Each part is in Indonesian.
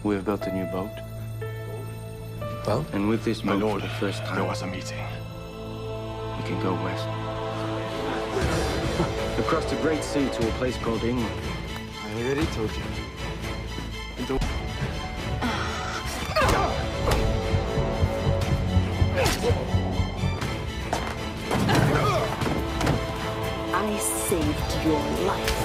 We have built a new boat. Boat? And with this My boat, lord, for the first time, there was a meeting. we can go west. Across the Great Sea to a place called England. I already told you. I saved your life.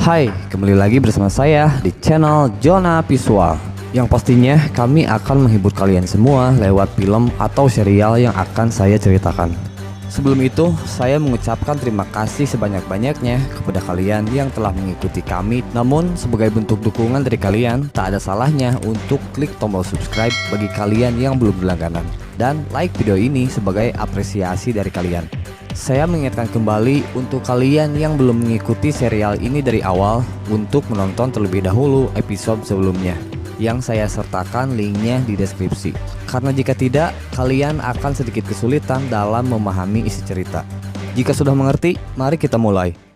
Hai, kembali lagi bersama saya di channel Jonah Visual. Yang pastinya kami akan menghibur kalian semua lewat film atau serial yang akan saya ceritakan. Sebelum itu, saya mengucapkan terima kasih sebanyak-banyaknya kepada kalian yang telah mengikuti kami. Namun, sebagai bentuk dukungan dari kalian, tak ada salahnya untuk klik tombol subscribe bagi kalian yang belum berlangganan. Dan like video ini sebagai apresiasi dari kalian. Saya mengingatkan kembali untuk kalian yang belum mengikuti serial ini dari awal untuk menonton terlebih dahulu episode sebelumnya yang saya sertakan linknya di deskripsi. Karena jika tidak, kalian akan sedikit kesulitan dalam memahami isi cerita. Jika sudah mengerti, mari kita mulai.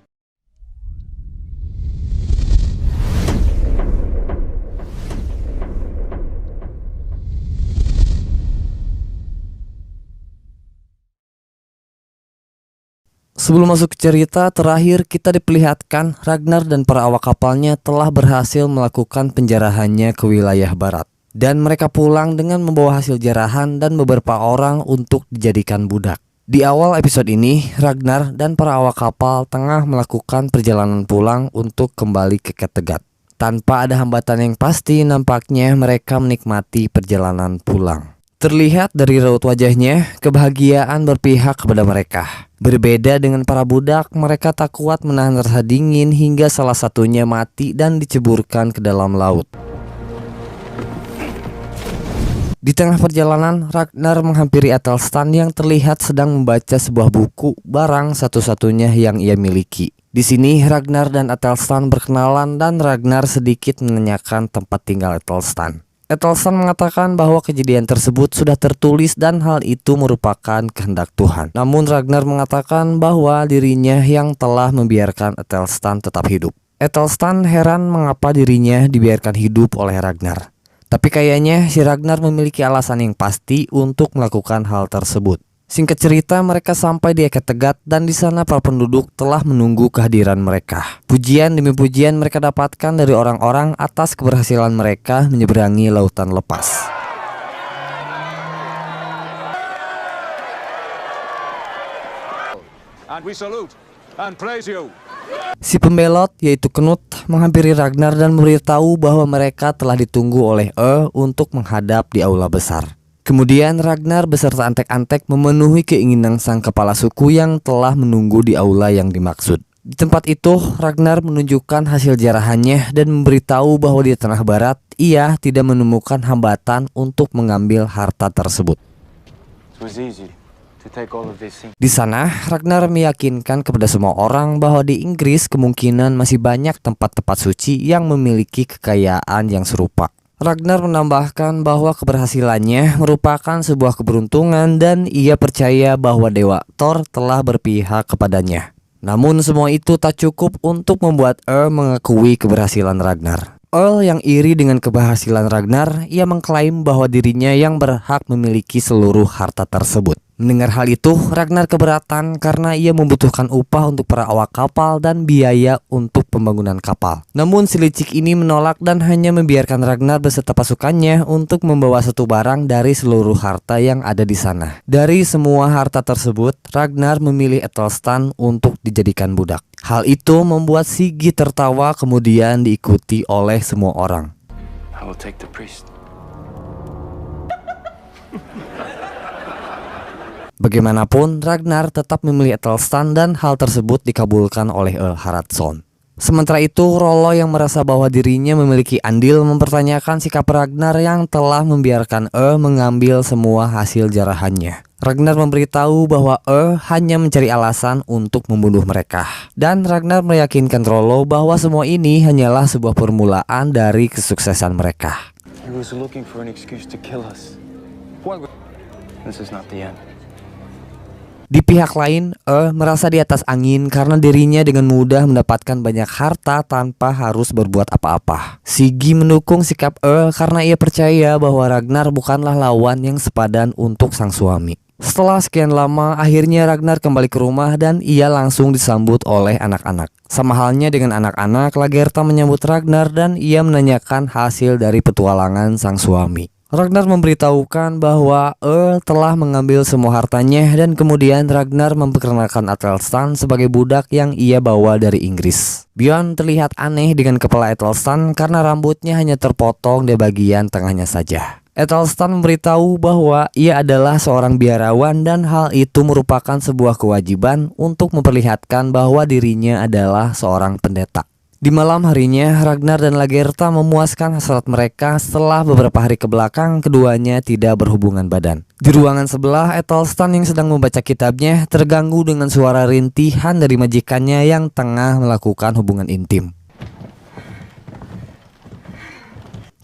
Sebelum masuk ke cerita, terakhir kita diperlihatkan Ragnar dan para awak kapalnya telah berhasil melakukan penjarahannya ke wilayah barat. Dan mereka pulang dengan membawa hasil jarahan dan beberapa orang untuk dijadikan budak. Di awal episode ini, Ragnar dan para awak kapal tengah melakukan perjalanan pulang untuk kembali ke Kattegat. Tanpa ada hambatan yang pasti, nampaknya mereka menikmati perjalanan pulang. Terlihat dari raut wajahnya, kebahagiaan berpihak kepada mereka. Berbeda dengan para budak, mereka tak kuat menahan rasa dingin hingga salah satunya mati dan diceburkan ke dalam laut. Di tengah perjalanan, Ragnar menghampiri Athelstan yang terlihat sedang membaca sebuah buku, barang satu-satunya yang ia miliki. Di sini Ragnar dan Athelstan berkenalan dan Ragnar sedikit menanyakan tempat tinggal Athelstan. Athelstan mengatakan bahwa kejadian tersebut sudah tertulis dan hal itu merupakan kehendak Tuhan. Namun Ragnar mengatakan bahwa dirinya yang telah membiarkan Athelstan tetap hidup. Athelstan heran mengapa dirinya dibiarkan hidup oleh Ragnar. Tapi kayaknya si Ragnar memiliki alasan yang pasti untuk melakukan hal tersebut. Singkat cerita, mereka sampai di Kattegat dan di sana para penduduk telah menunggu kehadiran mereka. Pujian demi pujian mereka dapatkan dari orang-orang atas keberhasilan mereka menyeberangi lautan lepas. And we salute and praise you. Si pembelot yaitu Knut menghampiri Ragnar dan memberitahu bahwa mereka telah ditunggu oleh untuk menghadap di aula besar. Kemudian Ragnar beserta antek-antek memenuhi keinginan sang kepala suku yang telah menunggu di aula yang dimaksud. Di tempat itu Ragnar menunjukkan hasil jarahannya dan memberitahu bahwa di tanah barat ia tidak menemukan hambatan untuk mengambil harta tersebut. It was easy to take all of these things. Di sana Ragnar meyakinkan kepada semua orang bahwa di Inggris kemungkinan masih banyak tempat-tempat suci yang memiliki kekayaan yang serupa. Ragnar menambahkan bahwa keberhasilannya merupakan sebuah keberuntungan dan ia percaya bahwa Dewa Thor telah berpihak kepadanya. Namun semua itu tak cukup untuk membuat Earl mengakui keberhasilan Ragnar. Earl yang iri dengan keberhasilan Ragnar, ia mengklaim bahwa dirinya yang berhak memiliki seluruh harta tersebut. Mendengar hal itu, Ragnar keberatan karena ia membutuhkan upah untuk para awak kapal dan biaya untuk pembangunan kapal. Namun si licik ini menolak dan hanya membiarkan Ragnar beserta pasukannya untuk membawa satu barang dari seluruh harta yang ada di sana. Dari semua harta tersebut, Ragnar memilih Athelstan untuk dijadikan budak. Hal itu membuat Sigi tertawa kemudian diikuti oleh semua orang. I will take the priest. Bagaimanapun, Ragnar tetap memilih Athelstan dan hal tersebut dikabulkan oleh Earl Haraldsson. Sementara itu, Rollo yang merasa bahwa dirinya memiliki andil mempertanyakan sikap Ragnar yang telah membiarkan mengambil semua hasil jarahannya. Ragnar memberitahu bahwa hanya mencari alasan untuk membunuh mereka. Dan Ragnar meyakinkan Rollo bahwa semua ini hanyalah sebuah permulaan dari kesuksesan mereka. He was looking for an excuse to kill us. This is not the end. Di pihak lain, merasa di atas angin karena dirinya dengan mudah mendapatkan banyak harta tanpa harus berbuat apa-apa. Siggy mendukung sikap karena ia percaya bahwa Ragnar bukanlah lawan yang sepadan untuk sang suami. Setelah sekian lama, akhirnya Ragnar kembali ke rumah dan ia langsung disambut oleh anak-anak. Sama halnya dengan anak-anak, Lagertha menyambut Ragnar dan ia menanyakan hasil dari petualangan sang suami. Ragnar memberitahukan bahwa telah mengambil semua hartanya dan kemudian Ragnar memperkenalkan Athelstan sebagai budak yang ia bawa dari Inggris. Bjorn terlihat aneh dengan kepala Athelstan karena rambutnya hanya terpotong di bagian tengahnya saja. Athelstan memberitahu bahwa ia adalah seorang biarawan dan hal itu merupakan sebuah kewajiban untuk memperlihatkan bahwa dirinya adalah seorang pendeta. Di malam harinya, Ragnar dan Lagertha memuaskan hasrat mereka setelah beberapa hari kebelakang keduanya tidak berhubungan badan. Di ruangan sebelah, Athelstan yang sedang membaca kitabnya terganggu dengan suara rintihan dari majikannya yang tengah melakukan hubungan intim.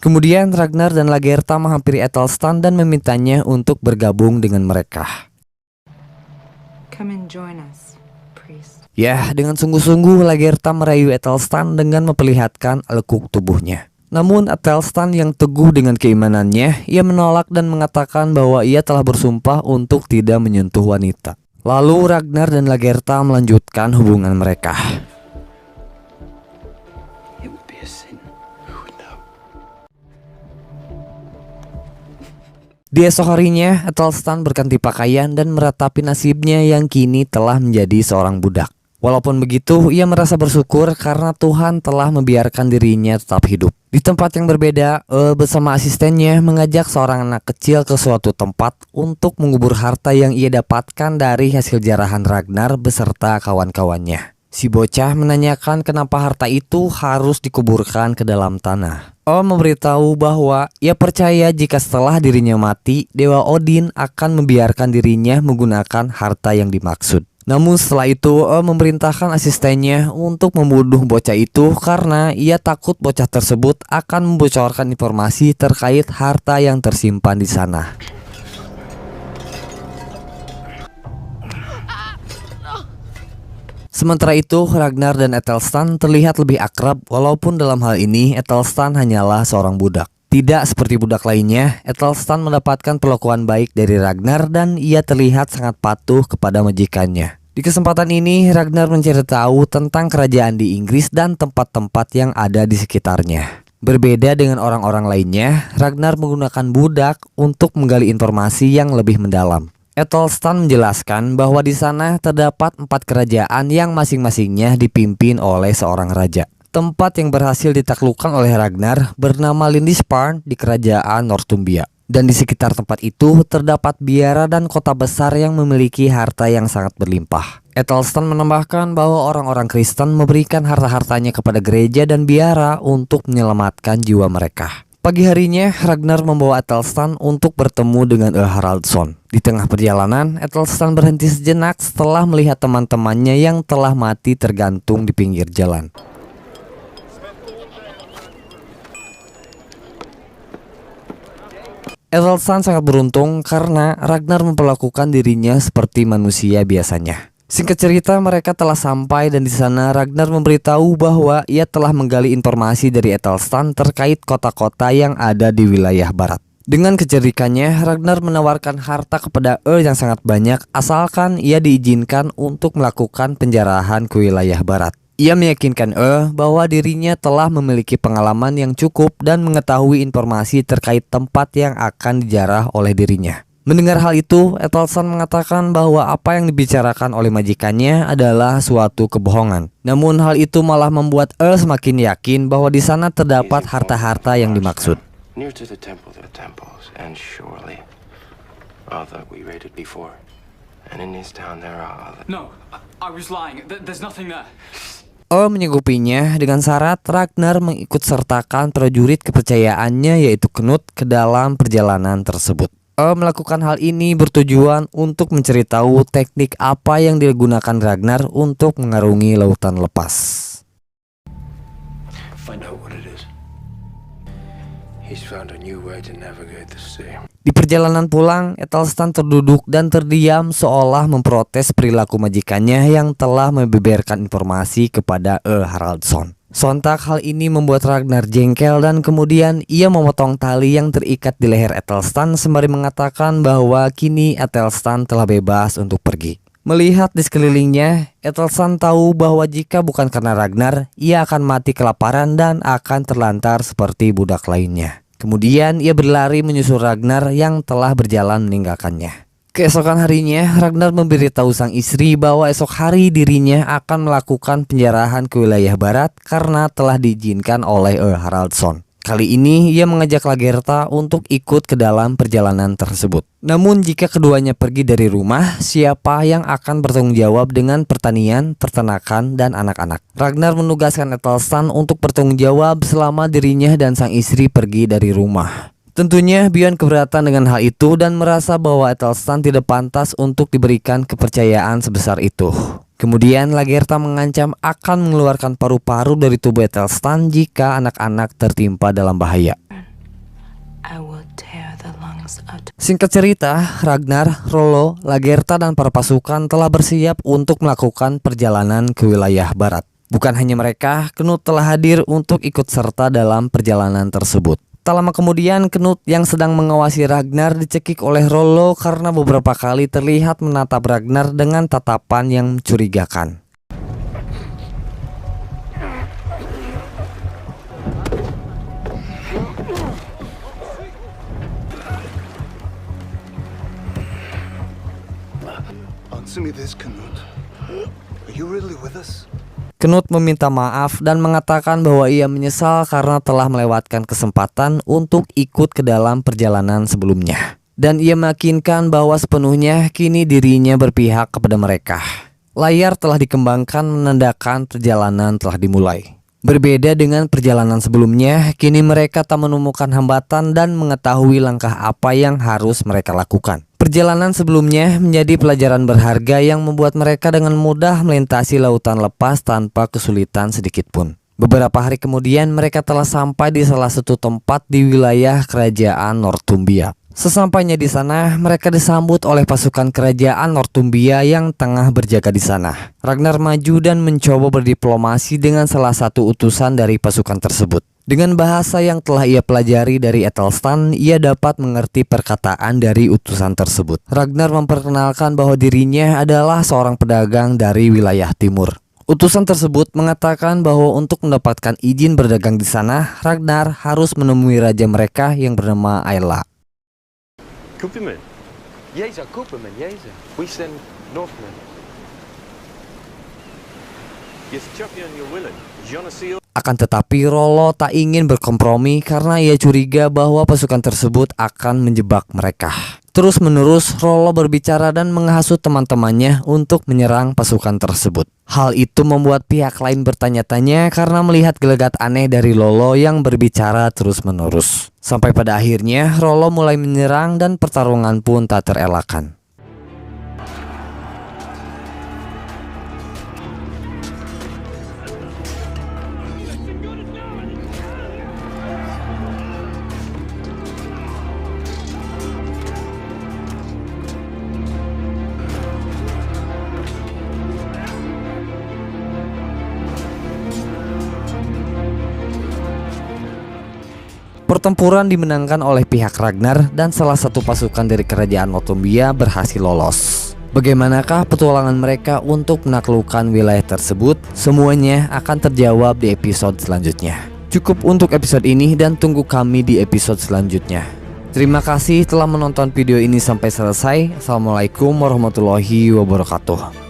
Kemudian Ragnar dan Lagertha menghampiri Athelstan dan memintanya untuk bergabung dengan mereka. Come and join us, priest. Ya, dengan sungguh-sungguh Lagertha merayu Athelstan dengan memperlihatkan lekuk tubuhnya. Namun Athelstan yang teguh dengan keimanannya, ia menolak dan mengatakan bahwa ia telah bersumpah untuk tidak menyentuh wanita. Lalu Ragnar dan Lagertha melanjutkan hubungan mereka. It would be a sin. Who would know? Di esok harinya, Athelstan berganti pakaian dan meratapi nasibnya yang kini telah menjadi seorang budak. Walaupun begitu, ia merasa bersyukur karena Tuhan telah membiarkan dirinya tetap hidup. Di tempat yang berbeda, bersama asistennya mengajak seorang anak kecil ke suatu tempat untuk mengubur harta yang ia dapatkan dari hasil jarahan Ragnar beserta kawan-kawannya. Si bocah menanyakan kenapa harta itu harus dikuburkan ke dalam tanah. Memberitahu bahwa ia percaya jika setelah dirinya mati, Dewa Odin akan membiarkan dirinya menggunakan harta yang dimaksud. Namun setelah itu memerintahkan asistennya untuk membunuh bocah itu karena ia takut bocah tersebut akan membocorkan informasi terkait harta yang tersimpan di sana. Sementara itu, Ragnar dan Athelstan terlihat lebih akrab walaupun dalam hal ini Athelstan hanyalah seorang budak. Tidak seperti budak lainnya, Athelstan mendapatkan perlakuan baik dari Ragnar dan ia terlihat sangat patuh kepada majikannya. Di kesempatan ini, Ragnar mencari tahu tentang kerajaan di Inggris dan tempat-tempat yang ada di sekitarnya. Berbeda dengan orang-orang lainnya, Ragnar menggunakan budak untuk menggali informasi yang lebih mendalam. Athelstan menjelaskan bahwa di sana terdapat 4 kerajaan yang masing-masingnya dipimpin oleh seorang raja. Tempat yang berhasil ditaklukkan oleh Ragnar bernama Lindisfarne di kerajaan Northumbria. Dan di sekitar tempat itu terdapat biara dan kota besar yang memiliki harta yang sangat berlimpah. Athelstan menambahkan bahwa orang-orang Kristen memberikan harta-hartanya kepada gereja dan biara untuk menyelamatkan jiwa mereka. Pagi harinya, Ragnar membawa Athelstan untuk bertemu dengan Haraldsson. Di tengah perjalanan, Athelstan berhenti sejenak setelah melihat teman-temannya yang telah mati tergantung di pinggir jalan. Athelstan sangat beruntung karena Ragnar memperlakukan dirinya seperti manusia biasanya. Singkat cerita, mereka telah sampai dan di sana Ragnar memberitahu bahwa ia telah menggali informasi dari Athelstan terkait kota-kota yang ada di wilayah barat. Dengan kecerdikannya, Ragnar menawarkan harta kepada yang sangat banyak asalkan ia diizinkan untuk melakukan penjarahan ke wilayah barat. Ia meyakinkan bahwa dirinya telah memiliki pengalaman yang cukup dan mengetahui informasi terkait tempat yang akan dijarah oleh dirinya. Mendengar hal itu, Athelstan mengatakan bahwa apa yang dibicarakan oleh majikannya adalah suatu kebohongan. Namun hal itu malah membuat semakin yakin bahwa di sana terdapat harta-harta yang dimaksud. Near to the temple there are temples, and surely other we raided before. And in this town there are other. No, I was lying. There's nothing there. menyanggupinya dengan syarat Ragnar mengikut sertakan prajurit kepercayaannya yaitu Knut ke dalam perjalanan tersebut. Melakukan hal ini bertujuan untuk mencari tahu teknik apa yang digunakan Ragnar untuk mengarungi lautan lepas. Find out what it is. He's found a new way to navigate the sea. Di perjalanan pulang, Ethelstan terduduk dan terdiam seolah memprotes perilaku majikannya yang telah membeberkan informasi kepada Haraldsson. Sontak hal ini membuat Ragnar jengkel dan kemudian ia memotong tali yang terikat di leher Ethelstan sembari mengatakan bahwa kini Ethelstan telah bebas untuk pergi. Melihat di sekelilingnya, Ethelstan tahu bahwa jika bukan karena Ragnar, ia akan mati kelaparan dan akan terlantar seperti budak lainnya. Kemudian ia berlari menyusul Ragnar yang telah berjalan meninggalkannya. Keesokan harinya, Ragnar memberitahu sang istri bahwa esok hari dirinya akan melakukan penjarahan ke wilayah barat karena telah diizinkan oleh Haraldsson. Kali ini ia mengajak Lagertha untuk ikut ke dalam perjalanan tersebut. Namun jika keduanya pergi dari rumah, siapa yang akan bertanggung jawab dengan pertanian, peternakan, dan anak-anak? Ragnar menugaskan Ethelstan untuk bertanggung jawab selama dirinya dan sang istri pergi dari rumah. Tentunya Bjorn keberatan dengan hal itu dan merasa bahwa Ethelstan tidak pantas untuk diberikan kepercayaan sebesar itu. Kemudian Lagertha mengancam akan mengeluarkan paru-paru dari tubuh Ethelstan jika anak-anak tertimpa dalam bahaya. I will tear the lungs out. Singkat cerita, Ragnar, Rollo, Lagertha dan para pasukan telah bersiap untuk melakukan perjalanan ke wilayah barat. Bukan hanya mereka, Knut telah hadir untuk ikut serta dalam perjalanan tersebut. Tak lama kemudian, Knut yang sedang mengawasi Ragnar dicekik oleh Rollo karena beberapa kali terlihat menatap Ragnar dengan tatapan yang mencurigakan. Answer me this, Knut. Are you really with us? Knut meminta maaf dan mengatakan bahwa ia menyesal karena telah melewatkan kesempatan untuk ikut ke dalam perjalanan sebelumnya. Dan ia meyakinkan bahwa sepenuhnya kini dirinya berpihak kepada mereka. Layar telah dikembangkan menandakan perjalanan telah dimulai. Berbeda dengan perjalanan sebelumnya, kini mereka tak menemukan hambatan dan mengetahui langkah apa yang harus mereka lakukan. Perjalanan sebelumnya menjadi pelajaran berharga yang membuat mereka dengan mudah melintasi lautan lepas tanpa kesulitan sedikitpun. Beberapa hari kemudian mereka telah sampai di salah satu tempat di wilayah kerajaan Northumbria. Sesampainya di sana, mereka disambut oleh pasukan kerajaan Northumbria yang tengah berjaga di sana. Ragnar maju dan mencoba berdiplomasi dengan salah satu utusan dari pasukan tersebut. Dengan bahasa yang telah ia pelajari dari Ethelstan, ia dapat mengerti perkataan dari utusan tersebut. Ragnar memperkenalkan bahwa dirinya adalah seorang pedagang dari wilayah timur. Utusan tersebut mengatakan bahwa untuk mendapatkan izin berdagang di sana, Ragnar harus menemui raja mereka yang bernama Ayla. Couperman. Jezus, Couperman, Jezus. We send Northmen. Yes, champion, you're willing. Geneseo. Akan tetapi Rollo tak ingin berkompromi karena ia curiga bahwa pasukan tersebut akan menjebak mereka. Terus-menerus Rollo berbicara dan menghasut teman-temannya untuk menyerang pasukan tersebut. Hal itu membuat pihak lain bertanya-tanya karena melihat gelagat aneh dari Rollo yang berbicara terus-menerus. Sampai pada akhirnya Rollo mulai menyerang dan pertarungan pun tak terelakkan. Pertempuran dimenangkan oleh pihak Ragnar dan salah satu pasukan dari kerajaan Northumbria berhasil lolos. Bagaimanakah petualangan mereka untuk menaklukkan wilayah tersebut? Semuanya akan terjawab di episode selanjutnya. Cukup untuk episode ini dan tunggu kami di episode selanjutnya. Terima kasih telah menonton video ini sampai selesai. Assalamualaikum warahmatullahi wabarakatuh.